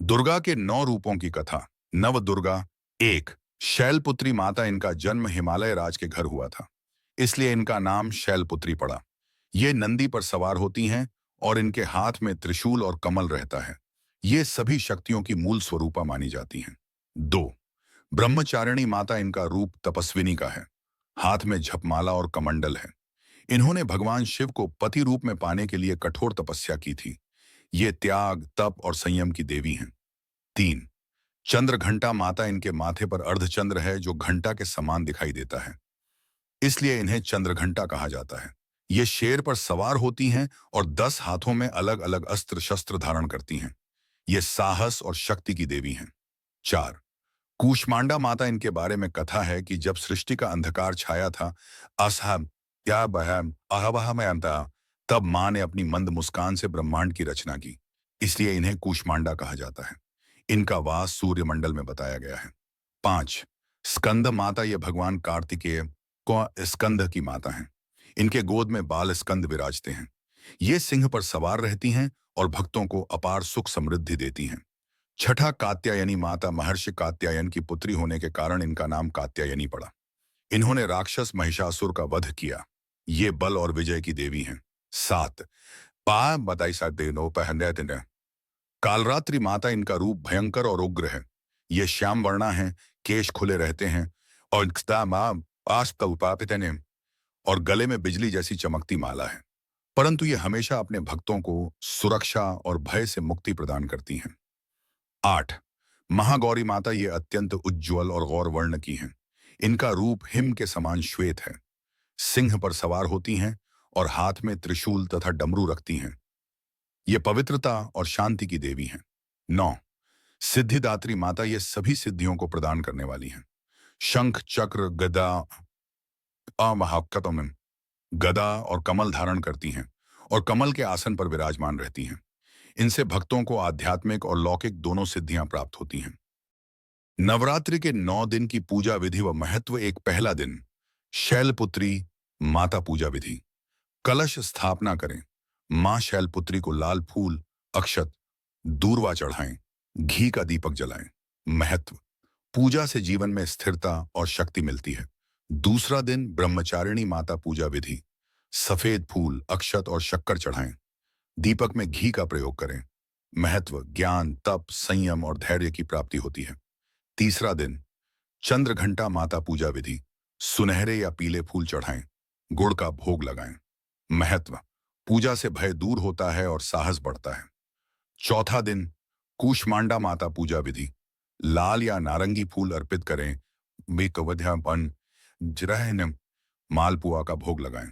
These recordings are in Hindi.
दुर्गा के 9 रूपों की कथा। नव दुर्गा। एक, शैलपुत्री माता। इनका जन्म हिमालय राज के घर हुआ था, इसलिए इनका नाम शैलपुत्री पड़ा। ये नंदी पर सवार होती हैं और इनके हाथ में त्रिशूल और कमल रहता है। ये सभी शक्तियों की मूल स्वरूपा मानी जाती हैं। दो, ब्रह्मचारिणी माता। इनका रूप तपस्विनी का है। हाथ में झपमाला और कमंडल है। इन्होंने भगवान शिव को पति रूप में पाने के लिए कठोर तपस्या की थी। ये त्याग, तप और संयम की देवी हैं। तीन, चंद्र घंटा माता। इनके माथे पर अर्धचंद्र है जो घंटा के समान दिखाई देता है, इसलिए इन्हें चंद्रघंटा कहा जाता है। ये शेर पर सवार होती हैं और 10 हाथों में अलग अलग अस्त्र शस्त्र धारण करती हैं। ये साहस और शक्ति की देवी हैं। चार, कूष्मांडा माता। इनके बारे में कथा है कि जब सृष्टि का अंधकार छाया था, असहम या बहम अहवहमयंता, तब मां ने अपनी मंद मुस्कान से ब्रह्मांड की रचना की, इसलिए इन्हें कूष्मांडा कहा जाता है। इनका वास सूर्यमंडल में बताया गया है। पांच, स्कंद माता। ये भगवान कार्तिकेय को स्कंद की माता हैं। इनके गोद में बाल स्कंद विराजते हैं। ये सिंह पर सवार रहती हैं और भक्तों को अपार सुख समृद्धि देती हैं। छठा, कात्यायनी माता। महर्षि कात्यायन की पुत्री होने के कारण इनका नाम कात्यायनी पड़ा। इन्होंने राक्षस महिषासुर का वध किया। ये बल और विजय की देवी हैं। सात, पा बताई सादेनो पहंदे दिन। कालरात्रि माता। इनका रूप भयंकर और उग्र है। ये श्याम वर्णा है, केश खुले रहते हैं और और गले में बिजली जैसी चमकती माला है, परंतु ये हमेशा अपने भक्तों को सुरक्षा और भय से मुक्ति प्रदान करती हैं। आठ, महागौरी माता। ये अत्यंत उज्ज्वल और गौर वर्ण की हैं। इनका रूप हिम के समान श्वेत है। सिंह पर सवार होती हैं और हाथ में त्रिशूल तथा डमरू रखती हैं। ये पवित्रता और शांति की देवी हैं। नौ, सिद्धिदात्री माता। ये सभी सिद्धियों को प्रदान करने वाली हैं। शंख, चक्र, गदा महाकतम गदा और कमल धारण करती हैं और कमल के आसन पर विराजमान रहती हैं। इनसे भक्तों को आध्यात्मिक और लौकिक दोनों सिद्धियां प्राप्त होती हैं। नवरात्रि के 9 दिन की पूजा विधि व महत्व। एक, पहला दिन शैलपुत्री माता पूजा विधि। कलश स्थापना करें। मां शैलपुत्री को लाल फूल, अक्षत, दूर्वा चढ़ाएं। घी का दीपक जलाएं। महत्व, पूजा से जीवन में स्थिरता और शक्ति मिलती है। दूसरा दिन ब्रह्मचारिणी माता पूजा विधि। सफेद फूल, अक्षत और शक्कर चढ़ाएं। दीपक में घी का प्रयोग करें। महत्व, ज्ञान, तप, संयम और धैर्य की प्राप्ति होती है। तीसरा दिन चंद्रघंटा माता पूजा विधि। सुनहरे या पीले फूल चढ़ाएं। गुड़ का भोग लगाएं। महत्व, पूजा से भय दूर होता है और साहस बढ़ता है। चौथा दिन कूष्मांडा माता पूजा विधि। लाल या नारंगी फूल अर्पित करें। मेकवध्यापन जरहनम मालपुआ का भोग लगाएं।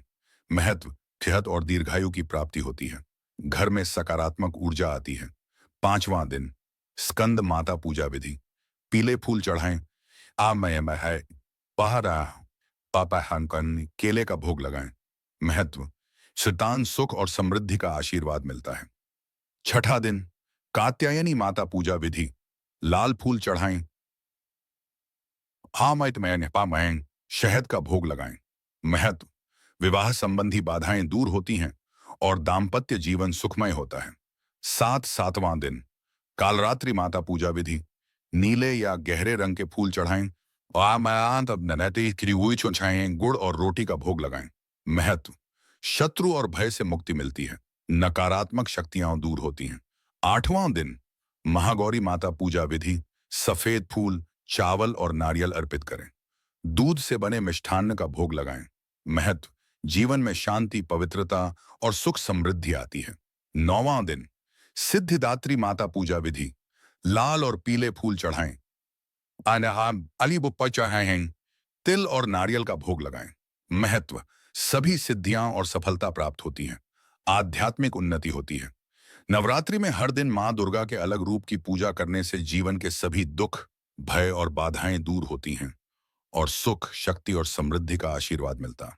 महत्व, सेहत और दीर्घायु की प्राप्ति होती है। घर में सकारात्मक ऊर्जा आती है। पांचवां दिन स्कंद माता पूजा विधि। पीले फूल चढ़ाएं। आमय है पहरा पापा हनकन केले का भोग लगाएं। महत्व, संतान सुख और समृद्धि का आशीर्वाद मिलता है। छठा दिन कात्यायनी माता पूजा विधि। लाल फूल चढ़ाएं। शहद का भोग लगाएं। महत्व, विवाह संबंधी बाधाएं दूर होती हैं और दाम्पत्य जीवन सुखमय होता है। सातवां दिन कालरात्रि माता पूजा विधि। नीले या गहरे रंग के फूल चढ़ाएं। गुड़ और रोटी का भोग लगाएं। महत्व, शत्रु और भय से मुक्ति मिलती है। नकारात्मक शक्तियां दूर होती हैं। आठवां दिन महागौरी माता पूजा विधि। सफेद फूल, चावल और नारियल अर्पित करें। दूध से बने मिष्ठान्न का भोग लगाएं। महत्व, जीवन में शांति, पवित्रता और सुख समृद्धि आती है। नौवां दिन सिद्धिदात्री माता पूजा विधि। लाल और पीले फूल चढ़ाएं। अली बुप्पा चढ़ाएं। तिल और नारियल का भोग लगाएं। महत्व, सभी सिद्धियां और सफलता प्राप्त होती हैं। आध्यात्मिक उन्नति होती है। नवरात्रि में हर दिन मां दुर्गा के अलग रूप की पूजा करने से जीवन के सभी दुख, भय और बाधाएं दूर होती हैं और सुख, शक्ति और समृद्धि का आशीर्वाद मिलता है।